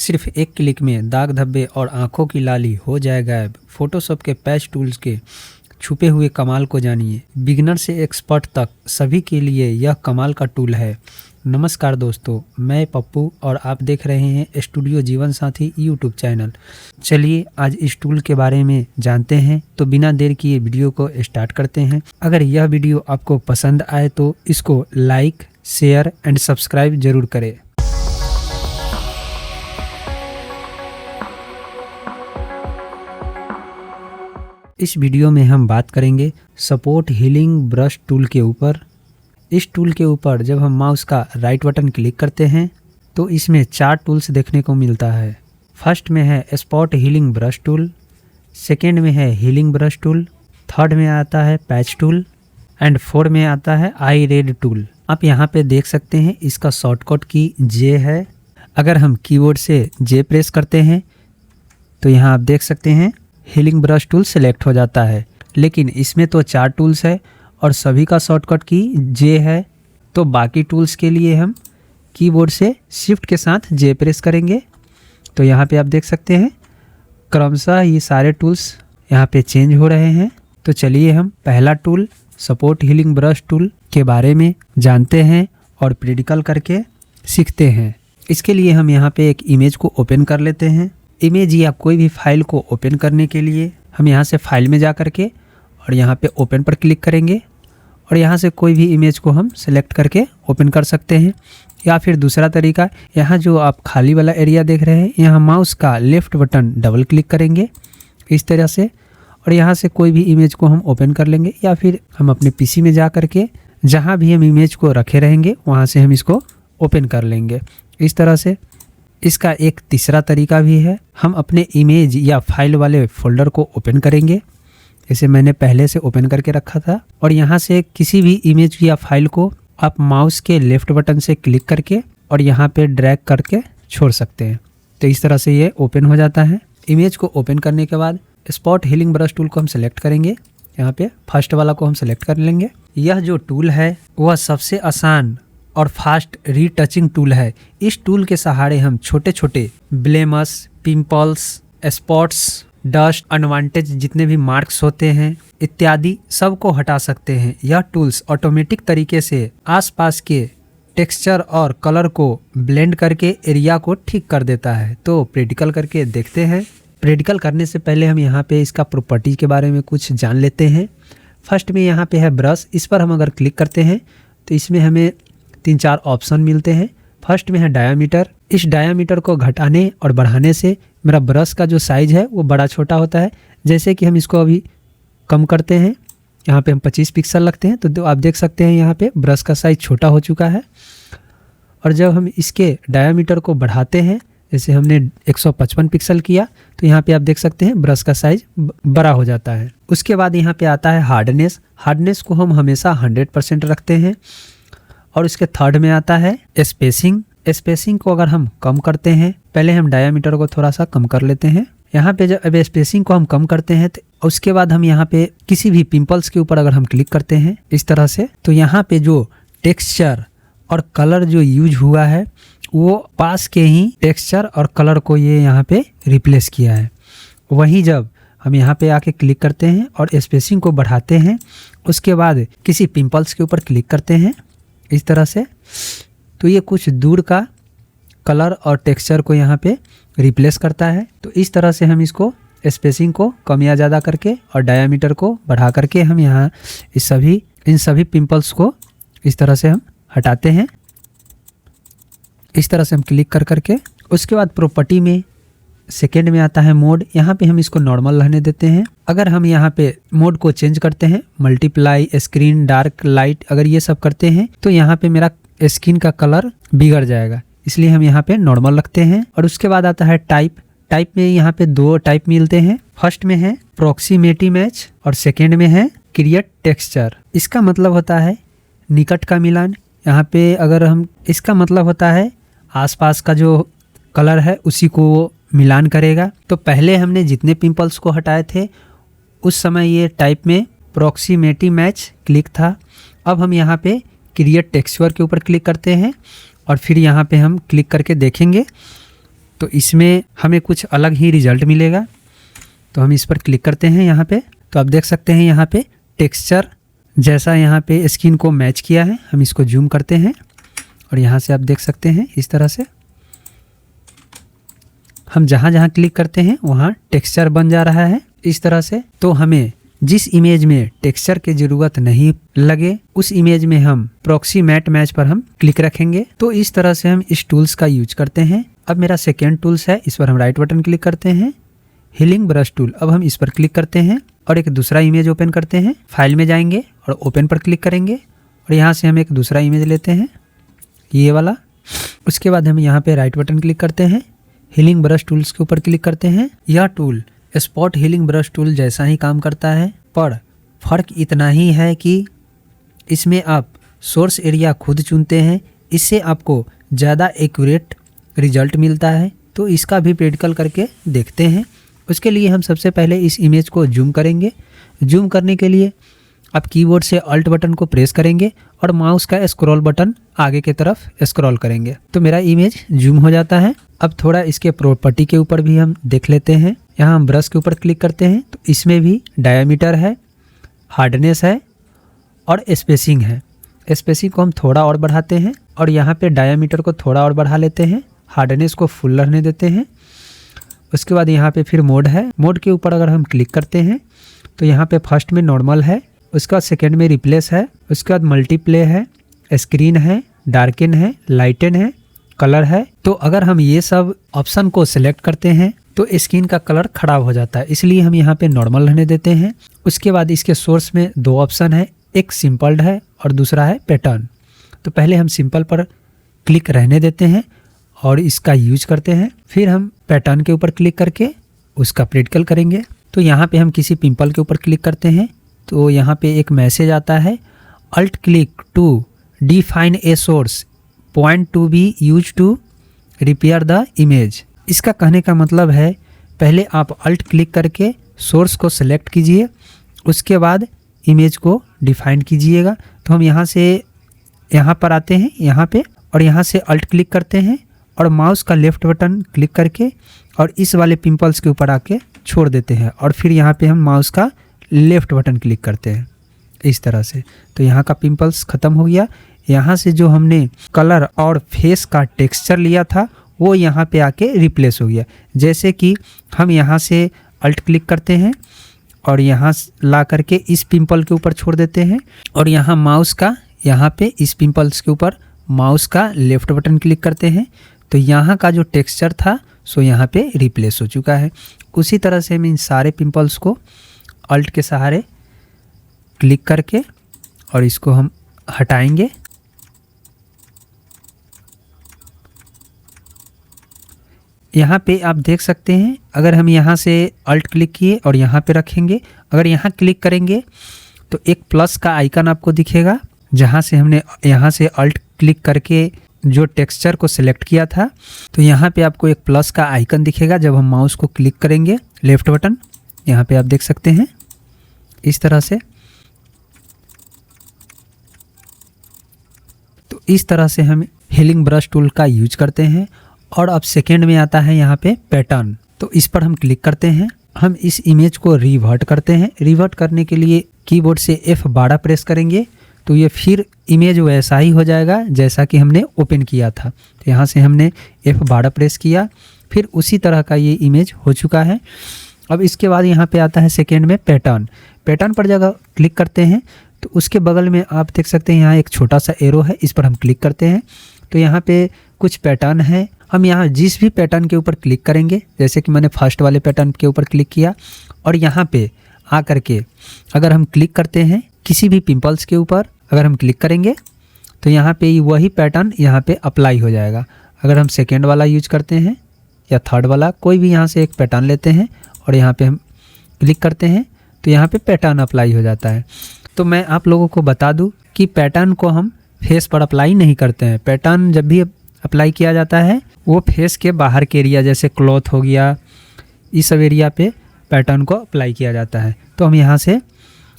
सिर्फ एक क्लिक में दाग धब्बे और आंखों की लाली हो जाए गायब। फोटोशॉप के पैच टूल्स के छुपे हुए कमाल को जानिए। बिगिनर से एक्सपर्ट तक सभी के लिए यह कमाल का टूल है। नमस्कार दोस्तों, मैं पप्पू और आप देख रहे हैं स्टूडियो जीवन साथी यूट्यूब चैनल। चलिए आज इस टूल के बारे में जानते हैं। तो बिना देर किए वीडियो को स्टार्ट करते हैं। अगर यह वीडियो आपको पसंद आए तो इसको लाइक, शेयर एंड सब्सक्राइब जरूर करें। इस वीडियो में हम बात करेंगे सपोर्ट हीलिंग ब्रश टूल के ऊपर। इस टूल के ऊपर जब हम माउस का राइट बटन क्लिक करते हैं तो इसमें 4 टूल्स देखने को मिलता है। फर्स्ट में है spot healing brush tool, second में है हीलिंग ब्रश टूल, थर्ड में आता है पैच टूल एंड 4 में आता है आई रेड टूल। आप यहाँ पे देख सकते हैं इसका शॉर्टकट की जे है। अगर हम कीबोर्ड से जे प्रेस करते हैं तो यहाँ आप देख सकते हैं हीलिंग ब्रश टूल सेलेक्ट हो जाता है। लेकिन इसमें तो 4 टूल्स है और सभी का शॉर्टकट की जे है, तो बाकी टूल्स के लिए हम कीबोर्ड से शिफ्ट के साथ जे प्रेस करेंगे। तो यहाँ पे आप देख सकते हैं क्रमशः ये सारे टूल्स यहाँ पे चेंज हो रहे हैं। तो चलिए हम पहला tool support healing brush tool के बारे में जानते हैं और प्रैक्टिकल करके सीखते हैं। इसके लिए हम यहाँ पे एक इमेज को ओपन कर लेते हैं। इमेज या कोई भी फाइल को ओपन करने के लिए हम यहाँ से फाइल में जा करके और यहाँ पे ओपन पर क्लिक करेंगे और यहाँ से कोई भी इमेज को हम सेलेक्ट करके ओपन कर सकते हैं। या फिर दूसरा तरीका, यहाँ जो आप खाली वाला एरिया देख रहे हैं यहाँ माउस का लेफ्ट बटन डबल क्लिक करेंगे इस तरह से और यहाँ से कोई भी इमेज को हम ओपन कर लेंगे। या फिर हम अपने पीसी में जा करके जहाँ भी हम इमेज को रखे रहेंगे वहाँ से हम इसको ओपन कर लेंगे इस तरह से। इसका एक तीसरा तरीका भी है, हम अपने इमेज या फाइल वाले फोल्डर को ओपन करेंगे। इसे मैंने पहले से ओपन करके रखा था और यहाँ से किसी भी इमेज या फाइल को आप माउस के लेफ्ट बटन से क्लिक करके और यहाँ पे ड्रैग करके छोड़ सकते हैं। तो इस तरह से ये ओपन हो जाता है। इमेज को ओपन करने के बाद स्पॉट हीलिंग ब्रश टूल को हम सेलेक्ट करेंगे। यहाँ पे फर्स्ट वाला को हम सेलेक्ट कर लेंगे। यह जो टूल है वह सबसे आसान और फास्ट रीटचिंग टूल है। इस टूल के सहारे हम छोटे छोटे ब्लेमस, पिंपल्स, स्पॉट्स, डस्ट, अनवांटेज जितने भी मार्क्स होते हैं इत्यादि सब को हटा सकते हैं। यह टूल्स ऑटोमेटिक तरीके से आसपास के टेक्सचर और कलर को ब्लेंड करके एरिया को ठीक कर देता है। तो प्रैक्टिकल करके देखते हैं। प्रैक्टिकल करने से पहले हम यहाँ पे इसका प्रॉपर्टी के बारे में कुछ जान लेते हैं। फर्स्ट में यहाँ पे है ब्रश, इस पर हम अगर क्लिक करते हैं तो इसमें हमें 3-4 ऑप्शन मिलते हैं। फर्स्ट में है डायामीटर। इस डायामीटर को घटाने और बढ़ाने से मेरा ब्रश का जो साइज है वो बड़ा छोटा होता है। जैसे कि हम इसको अभी कम करते हैं, यहाँ पे हम 25 पिक्सल रखते हैं तो आप देख सकते हैं यहाँ पे ब्रश का साइज छोटा हो चुका है। और जब हम इसके डायामीटर को बढ़ाते हैं, जैसे हमने 155 पिक्सल किया तो यहाँ पे आप देख सकते हैं ब्रश का साइज बड़ा हो जाता है। उसके बाद यहाँ पे आता है हार्डनेस। हार्डनेस को हम हमेशा 100% रखते हैं। और इसके थर्ड में आता है स्पेसिंग। स्पेसिंग को अगर हम कम करते हैं, पहले हम डायामीटर को थोड़ा सा कम कर लेते हैं। यहाँ पे जब स्पेसिंग को हम कम करते हैं तो उसके बाद हम यहाँ पे किसी भी पिंपल्स के ऊपर अगर हम क्लिक करते हैं इस तरह से, तो यहाँ पे जो टेक्सचर और कलर जो यूज हुआ है वो पास के ही टेक्सचर और कलर को ये यहाँ पे रिप्लेस किया है। वहीं जब हम यहाँ पे आके क्लिक करते हैं और स्पेसिंग को बढ़ाते हैं, उसके बाद किसी पिंपल्स के ऊपर क्लिक करते हैं इस तरह से, तो ये कुछ दूर का कलर और टेक्सचर को यहाँ पे रिप्लेस करता है। तो इस तरह से हम इसको स्पेसिंग को कम या ज़्यादा करके और डायामीटर को बढ़ा करके हम यहाँ इन सभी पिंपल्स को इस तरह से हम हटाते हैं। इस तरह से हम क्लिक कर करके उसके बाद प्रॉपर्टी में सेकेंड में आता है मोड। यहाँ पे हम इसको नॉर्मल रहने देते हैं। अगर हम यहाँ पे मोड को चेंज करते हैं, मल्टीप्लाई, स्क्रीन, डार्क, लाइट, अगर ये सब करते हैं तो यहाँ पे मेरा स्किन का कलर बिगड़ जाएगा, इसलिए हम यहाँ पे नॉर्मल रखते हैं। और उसके बाद आता है टाइप। टाइप में यहाँ पे 2 टाइप मिलते हैं। फर्स्ट में है प्रॉक्सिमेटी मैच और सेकेंड में है क्रिएट टेक्सचर। इसका मतलब होता है निकट का मिलान। यहाँ पे अगर हम, इसका मतलब होता है आसपास का जो कलर है उसी को मिलान करेगा। तो पहले हमने जितने पिंपल्स को हटाए थे उस समय ये टाइप में प्रॉक्सिमेटी मैच क्लिक था। अब हम यहाँ पे क्रिएट टेक्सचर के ऊपर क्लिक करते हैं और फिर यहाँ पे हम क्लिक करके देखेंगे तो इसमें हमें कुछ अलग ही रिजल्ट मिलेगा। तो हम इस पर क्लिक करते हैं यहाँ पे, तो आप देख सकते हैं यहाँ पे टेक्सचर जैसा यहाँ पे स्किन को मैच किया है। हम इसको जूम करते हैं और यहाँ से आप देख सकते हैं इस तरह से हम जहाँ जहाँ क्लिक करते हैं वहाँ टेक्सचर बन जा रहा है इस तरह से। तो हमें जिस इमेज में टेक्सचर की ज़रूरत नहीं लगे उस इमेज में हम प्रॉक्सी मैट मैच पर हम क्लिक रखेंगे। तो इस तरह से हम इस टूल्स का यूज करते हैं। अब मेरा सेकेंड टूल्स है, इस पर हम राइट बटन क्लिक करते हैं, हीलिंग ब्रश टूल। अब हम इस पर क्लिक करते हैं और एक दूसरा इमेज ओपन करते हैं। फाइल में जाएंगे और ओपन पर क्लिक करेंगे और यहाँ से हम एक दूसरा इमेज लेते हैं, ये वाला। उसके बाद हम यहाँ पे राइट बटन क्लिक करते हैं, हीलिंग ब्रश टूल्स के ऊपर क्लिक करते हैं। यह tool spot healing brush tool जैसा ही काम करता है, पर फ़र्क इतना ही है कि इसमें आप सोर्स एरिया खुद चुनते हैं। इससे आपको ज़्यादा एक्यूरेट रिजल्ट मिलता है। तो इसका भी प्रैक्टिकल करके देखते हैं। उसके लिए हम सबसे पहले इस इमेज को जूम करेंगे। जूम करने के लिए आप कीबोर्ड से अल्ट बटन को प्रेस करेंगे और माउस का स्क्रॉल बटन आगे की तरफ स्क्रॉल करेंगे तो मेरा इमेज जूम हो जाता है। अब थोड़ा इसके प्रॉपर्टी के ऊपर भी हम देख लेते हैं। यहाँ हम ब्रश के ऊपर क्लिक करते हैं तो इसमें भी डायमीटर है, हार्डनेस है और स्पेसिंग है। स्पेसिंग को हम थोड़ा और बढ़ाते हैं और यहाँ पे डायमीटर को थोड़ा और बढ़ा लेते हैं, हार्डनेस को फुल रहने देते हैं। उसके बाद यहाँ पे फिर मोड है। मोड के ऊपर अगर हम क्लिक करते हैं तो यहाँ पे फर्स्ट में नॉर्मल है, उसके बाद सेकेंड में रिप्लेस है, उसके बाद मल्टीप्ले है, स्क्रीन है, डार्कन है, लाइटन है, कलर है। तो अगर हम ये सब ऑप्शन को सिलेक्ट करते हैं तो स्किन का कलर खराब हो जाता है, इसलिए हम यहाँ पे नॉर्मल रहने देते हैं। उसके बाद इसके सोर्स में दो ऑप्शन है, एक सिंपल है और दूसरा है पैटर्न। तो पहले हम सिंपल पर क्लिक रहने देते हैं और इसका यूज करते हैं। फिर हम पैटर्न के ऊपर क्लिक करके उसका प्रैक्टिकल करेंगे। तो यहाँ पे हम किसी पिंपल के ऊपर क्लिक करते हैं तो यहाँ पे एक मैसेज आता है, alt click to define a source point to be use to repair the image. इसका कहने का मतलब है पहले आप अल्ट क्लिक करके सोर्स को सिलेक्ट कीजिए, उसके बाद इमेज को डिफाइन कीजिएगा। तो हम यहाँ से यहाँ पर आते हैं यहाँ पे और यहाँ से अल्ट क्लिक करते हैं और माउस का लेफ्ट बटन क्लिक करके और इस वाले पिंपल्स के ऊपर आके छोड़ देते हैं और फिर यहाँ पे हम माउस का लेफ्ट बटन क्लिक करते हैं इस तरह से। तो यहाँ का पिंपल्स ख़त्म हो गया। यहाँ से जो हमने कलर और फेस का टेक्सचर लिया था वो यहाँ पे आके रिप्लेस हो गया। जैसे कि हम यहाँ से अल्ट क्लिक करते हैं और यहाँ ला करके इस पिंपल के ऊपर छोड़ देते हैं और यहाँ माउस का यहाँ पे इस पिंपल्स के ऊपर माउस का लेफ्ट बटन क्लिक करते हैं तो यहाँ का जो टेक्सचर था सो यहाँ पे रिप्लेस हो चुका है। उसी तरह से हम इन सारे पिंपल्स को अल्ट के सहारे क्लिक करके और इसको हम हटाएंगे। यहाँ पे आप देख सकते हैं अगर हम यहाँ से अल्ट क्लिक किए और यहाँ पे रखेंगे, अगर यहाँ क्लिक करेंगे तो एक प्लस का आइकन आपको दिखेगा जहाँ से हमने यहाँ से अल्ट क्लिक करके जो टेक्सचर को सिलेक्ट किया था। तो यहाँ पे आपको एक प्लस का आइकन दिखेगा जब हम माउस को क्लिक करेंगे, लेफ्ट बटन यहाँ पे आप देख सकते हैं इस तरह से। तो इस तरह से हम हीलिंग ब्रश टूल का यूज करते हैं। और अब सेकेंड में आता है यहाँ पे पैटर्न। तो इस पर हम क्लिक करते हैं, हम इस इमेज को रिवर्ट करते हैं। रिवर्ट करने के लिए कीबोर्ड से F12 प्रेस करेंगे तो ये फिर इमेज वैसा ही हो जाएगा जैसा कि हमने ओपन किया था। तो यहाँ से हमने F12 प्रेस किया, फिर उसी तरह का ये इमेज हो चुका है। अब इसके बाद यहाँ पे आता है सेकेंड में पैटर्न। पैटर्न पर जगह क्लिक करते हैं तो उसके बगल में आप देख सकते हैं यहाँ एक छोटा सा एरो है, इस पर हम क्लिक करते हैं तो यहाँ पे कुछ पैटर्न है। हम यहाँ जिस भी पैटर्न के ऊपर क्लिक करेंगे, जैसे कि मैंने फर्स्ट वाले पैटर्न के ऊपर क्लिक किया और यहाँ पे आ करके अगर हम क्लिक करते हैं किसी भी पिंपल्स के ऊपर अगर हम क्लिक करेंगे तो यहाँ पे वही पैटर्न यहाँ पे अप्लाई हो जाएगा। अगर हम सेकेंड वाला यूज करते हैं या थर्ड वाला, कोई भी यहाँ से एक पैटर्न लेते हैं और यहाँ पे हम क्लिक करते हैं तो यहाँ पे पैटर्न अप्लाई हो जाता है। तो मैं आप लोगों को बता दूं कि पैटर्न को हम फेस पर अप्लाई नहीं करते हैं। पैटर्न जब भी अप्लाई किया जाता है वो फेस के बाहर के एरिया जैसे क्लॉथ हो गया, इस सब एरिया पे पैटर्न को अप्लाई किया जाता है। तो हम यहाँ से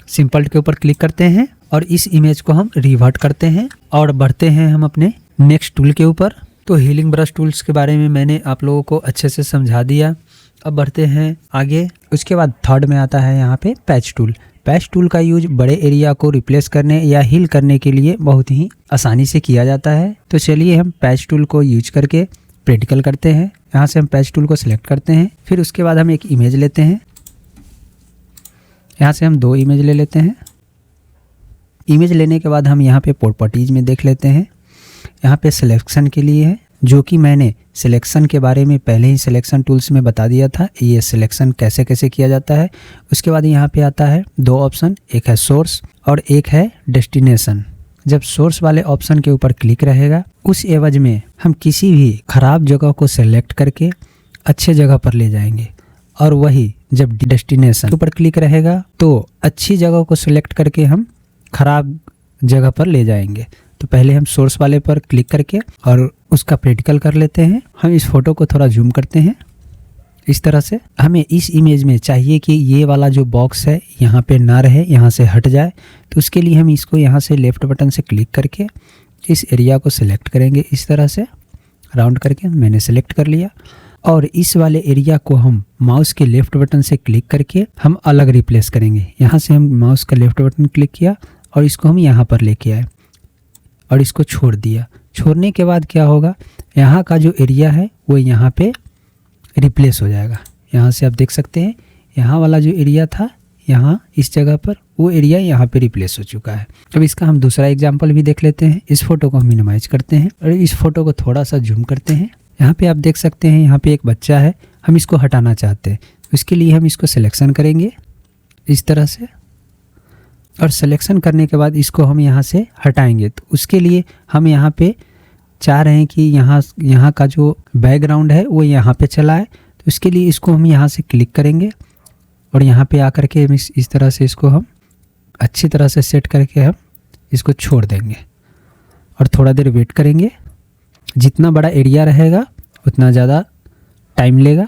सिंपल के ऊपर क्लिक करते हैं और इस इमेज को हम रिवर्ट करते हैं और बढ़ते हैं हम अपने नेक्स्ट टूल के ऊपर। तो हीलिंग ब्रश टूल्स के बारे में मैंने आप लोगों को अच्छे से समझा दिया। अब बढ़ते हैं आगे। उसके बाद थर्ड में आता है यहाँ पे पैच टूल। पैच टूल का यूज बड़े एरिया को रिप्लेस करने या हील करने के लिए बहुत ही आसानी से किया जाता है। तो चलिए हम पैच टूल को यूज करके प्रैक्टिकल करते हैं। यहाँ से हम पैच टूल को सिलेक्ट करते हैं, फिर उसके बाद हम एक इमेज लेते हैं। यहाँ से हम 2 इमेज ले लेते हैं। इमेज लेने के बाद हम यहाँ पे प्रॉपर्टीज में देख लेते हैं। यहाँ पे सिलेक्शन के लिए है, जो कि मैंने सिलेक्शन के बारे में पहले ही सिलेक्शन टूल्स में बता दिया था, ये सिलेक्शन कैसे कैसे किया जाता है। उसके बाद यहाँ पे आता है 2 ऑप्शन, एक है सोर्स और एक है डेस्टिनेशन। जब सोर्स वाले ऑप्शन के ऊपर क्लिक रहेगा, उस एवज में हम किसी भी खराब जगह को सेलेक्ट करके अच्छे जगह पर ले जाएंगे, और वही जब डेस्टिनेशन के ऊपर क्लिक रहेगा तो अच्छी जगह को सिलेक्ट करके हम खराब जगह पर ले जाएंगे। तो पहले हम सोर्स वाले पर क्लिक करके और उसका प्रैक्टिकल कर लेते हैं। हम इस फोटो को थोड़ा जूम करते हैं। इस तरह से हमें इस इमेज में चाहिए कि ये वाला जो बॉक्स है यहाँ पे ना रहे, यहाँ से हट जाए। तो उसके लिए हम इसको यहाँ से लेफ्ट बटन से क्लिक करके इस एरिया को सिलेक्ट करेंगे। इस तरह से राउंड करके मैंने सेलेक्ट कर लिया, और इस वाले एरिया को हम माउस के लेफ्ट बटन से क्लिक करके हम अलग रिप्लेस करेंगे। यहाँ से हम माउस का लेफ्ट बटन क्लिक किया और इसको हम यहाँ पर लेके आए और इसको छोड़ दिया। छोड़ने के बाद क्या होगा, यहाँ का जो एरिया है वो यहाँ पे रिप्लेस हो जाएगा। यहाँ से आप देख सकते हैं, यहाँ वाला जो एरिया था यहाँ इस जगह पर, वो एरिया यहाँ पे रिप्लेस हो चुका है। अब इसका हम दूसरा एग्जांपल भी देख लेते हैं। इस फोटो को हम मिनिमाइज करते हैं और इस फोटो को थोड़ा सा जूम करते हैं। यहाँ पे आप देख सकते हैं, यहाँ पे एक बच्चा है, हम इसको हटाना चाहते हैं। इसके लिए हम इसको सिलेक्शन करेंगे इस तरह से, और सिलेक्शन करने के बाद इसको हम यहाँ से हटाएंगे। तो उसके लिए हम यहाँ पे चाह रहे हैं कि यहाँ का जो बैकग्राउंड है वो यहाँ पे चला है। तो उसके लिए इसको हम यहाँ से क्लिक करेंगे और यहाँ पे आकर के इस तरह से इसको हम अच्छी तरह से सेट करके हम इसको छोड़ देंगे और थोड़ा देर वेट करेंगे। जितना बड़ा एरिया रहेगा उतना ज़्यादा टाइम लेगा।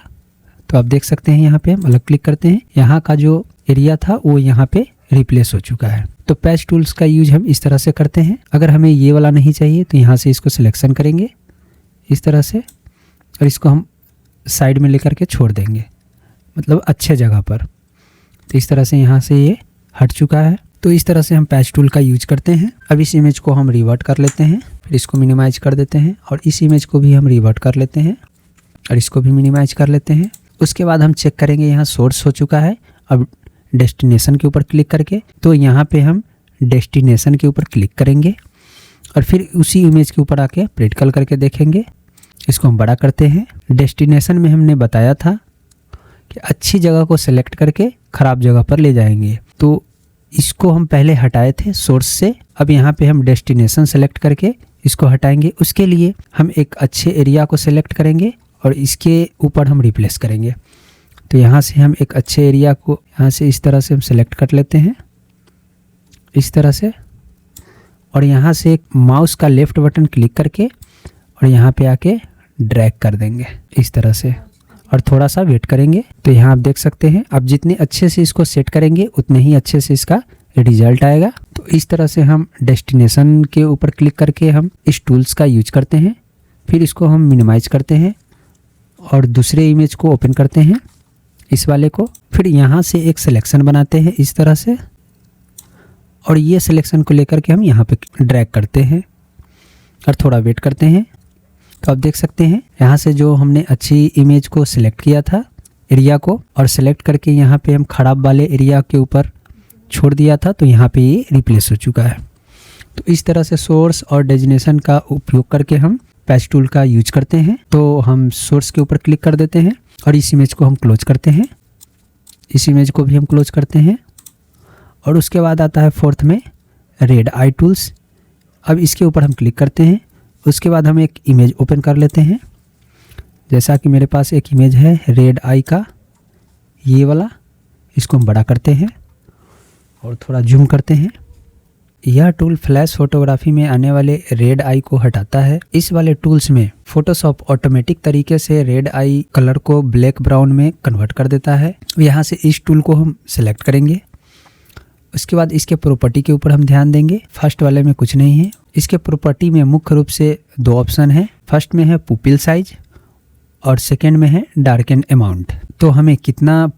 तो आप देख सकते हैं, यहाँ पे हम अलग क्लिक करते हैं, यहाँ का जो एरिया था वो यहाँ पे रिप्लेस हो चुका है। तो पैच टूल्स का यूज हम इस तरह से करते हैं। अगर हमें ये वाला नहीं चाहिए तो यहाँ से इसको सिलेक्शन करेंगे इस तरह से, और इसको हम साइड में लेकर के छोड़ देंगे, मतलब अच्छे जगह पर। तो इस तरह से यहाँ से ये हट चुका है। तो इस तरह से हम पैच टूल का यूज करते हैं। अब इस इमेज को हम रिवर्ट कर लेते हैं, फिर इसको मिनिमाइज कर देते हैं, और इस इमेज को भी हम रिवर्ट कर लेते हैं और इसको भी मिनिमाइज कर लेते हैं। उसके बाद हम चेक करेंगे, यहाँ सोर्स हो चुका है। अब डेस्टिनेशन के ऊपर क्लिक करके, तो यहाँ पे हम डेस्टिनेशन के ऊपर क्लिक करेंगे और फिर उसी इमेज के ऊपर आके प्रैक्टिकल करके देखेंगे। इसको हम बड़ा करते हैं। डेस्टिनेशन में हमने बताया था कि अच्छी जगह को सेलेक्ट करके ख़राब जगह पर ले जाएंगे, तो इसको हम पहले हटाए थे सोर्स से। अब यहाँ पे हम डेस्टिनेशन सेलेक्ट करके इसको हटाएंगे। उसके लिए हम एक अच्छे एरिया को सेलेक्ट करेंगे और इसके ऊपर हम रिप्लेस करेंगे। तो यहाँ से हम एक अच्छे एरिया को यहाँ से इस तरह से हम सेलेक्ट कर लेते हैं इस तरह से, और यहाँ से एक माउस का लेफ्ट बटन क्लिक करके और यहाँ पे आके ड्रैग कर देंगे इस तरह से, और थोड़ा सा वेट करेंगे। तो यहाँ आप देख सकते हैं, अब जितने अच्छे से इसको सेट करेंगे उतने ही अच्छे से इसका रिजल्ट आएगा। तो इस तरह से हम डेस्टिनेशन के ऊपर क्लिक करके हम इस टूल्स का यूज करते हैं। फिर इसको हम मिनिमाइज करते हैं और दूसरे इमेज को ओपन करते हैं, इस वाले को। फिर यहाँ से एक सिलेक्शन बनाते हैं इस तरह से, और ये सिलेक्शन को लेकर के हम यहाँ पे ड्रैग करते हैं और थोड़ा वेट करते हैं। तो आप देख सकते हैं, यहाँ से जो हमने अच्छी इमेज को सिलेक्ट किया था एरिया को, और सिलेक्ट करके यहाँ पे हम खराब वाले एरिया के ऊपर छोड़ दिया था, तो यहाँ पे ये रिप्लेस हो चुका है। तो इस तरह से सोर्स और डेस्टिनेशन का उपयोग करके हम पैच टूल का यूज करते हैं। तो हम सोर्स के ऊपर क्लिक कर देते हैं और इस इमेज को हम क्लोज करते हैं, इस इमेज को भी हम क्लोज करते हैं। और उसके बाद आता है फोर्थ में रेड आई टूल्स। अब इसके ऊपर हम क्लिक करते हैं। उसके बाद हम एक इमेज ओपन कर लेते हैं। जैसा कि मेरे पास एक इमेज है रेड आई का, ये वाला, इसको हम बड़ा करते हैं और थोड़ा जूम करते हैं। यह टूल फ्लैश फोटोग्राफी में आने वाले रेड आई को हटाता है। इस वाले टूल्स में फोटोशॉप ऑटोमेटिक तरीके से रेड आई कलर को ब्लैक ब्राउन में कन्वर्ट कर देता है। यहाँ से इस टूल को हम सेलेक्ट करेंगे। उसके बाद इसके प्रॉपर्टी के ऊपर हम ध्यान देंगे। फर्स्ट वाले में कुछ नहीं है। इसके प्रॉपर्टी में मुख्य रूप से 2 ऑप्शन है। फर्स्ट में है पुपिल साइज और सेकेंड में है डार्कन अमाउंट। तो हमें कितना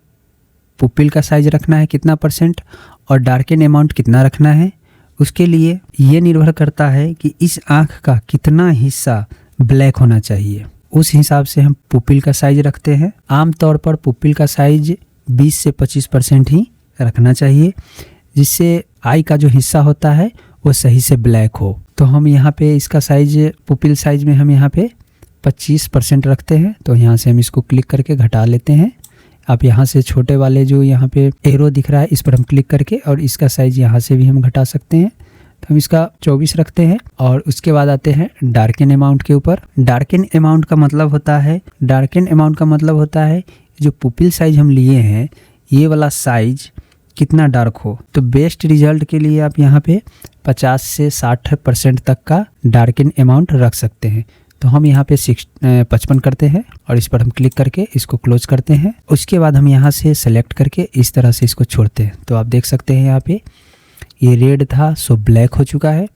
पुपिल का साइज रखना है, कितना % और डार्कन अमाउंट कितना रखना है, उसके लिए ये निर्भर करता है कि इस आँख का कितना हिस्सा ब्लैक होना चाहिए। उस हिसाब से हम पुपिल का साइज रखते हैं। आमतौर पर पुपिल का साइज 20 से 25% ही रखना चाहिए, जिससे आई का जो हिस्सा होता है वो सही से ब्लैक हो। तो हम यहाँ पे इसका साइज, पुपिल साइज में हम यहाँ पे 25% रखते हैं। तो यहाँ से हम इसको क्लिक करके घटा लेते हैं। आप यहाँ से छोटे वाले जो यहाँ पे एरो दिख रहा है इस पर हम क्लिक करके और इसका साइज यहाँ से भी हम घटा सकते हैं। तो हम इसका 24 रखते हैं और उसके बाद आते हैं डार्कन अमाउंट के ऊपर। डार्कन अमाउंट का मतलब होता है जो पुपिल साइज हम लिए हैं ये वाला साइज कितना डार्क हो। तो बेस्ट रिजल्ट के लिए आप यहाँ पे 50 से 60% तक का डार्कन अमाउंट रख सकते हैं। तो हम यहाँ पे 55 करते हैं और इस पर हम क्लिक करके इसको क्लोज करते हैं। उसके बाद हम यहाँ से सेलेक्ट करके इस तरह से इसको छोड़ते हैं। तो आप देख सकते हैं यहाँ पे ये रेड था सो ब्लैक हो चुका है।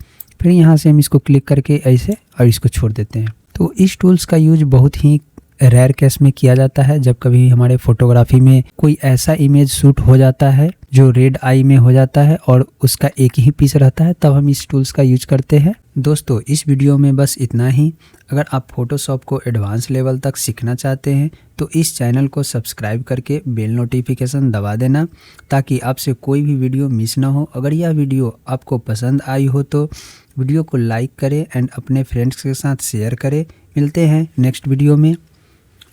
फिर यहाँ से हम इसको क्लिक करके ऐसे और इसको छोड़ देते हैं। तो इस टूल्स का यूज बहुत ही रेयर केस में किया जाता है। जब कभी हमारे फोटोग्राफी में कोई ऐसा इमेज शूट हो जाता है जो रेड आई में हो जाता है और उसका एक ही पीस रहता है, तब हम इस टूल्स का यूज करते हैं। दोस्तों इस वीडियो में बस इतना ही। अगर आप फोटोशॉप को एडवांस लेवल तक सीखना चाहते हैं तो इस चैनल को सब्सक्राइब करके बेल नोटिफिकेशन दबा देना ताकि आपसे कोई भी वीडियो मिस ना हो। अगर यह वीडियो आपको पसंद आई हो तो वीडियो को लाइक करें एंड अपने फ्रेंड्स के साथ शेयर करें। मिलते हैं नेक्स्ट वीडियो में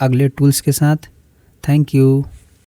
अगले टूल्स के साथ। Thank you.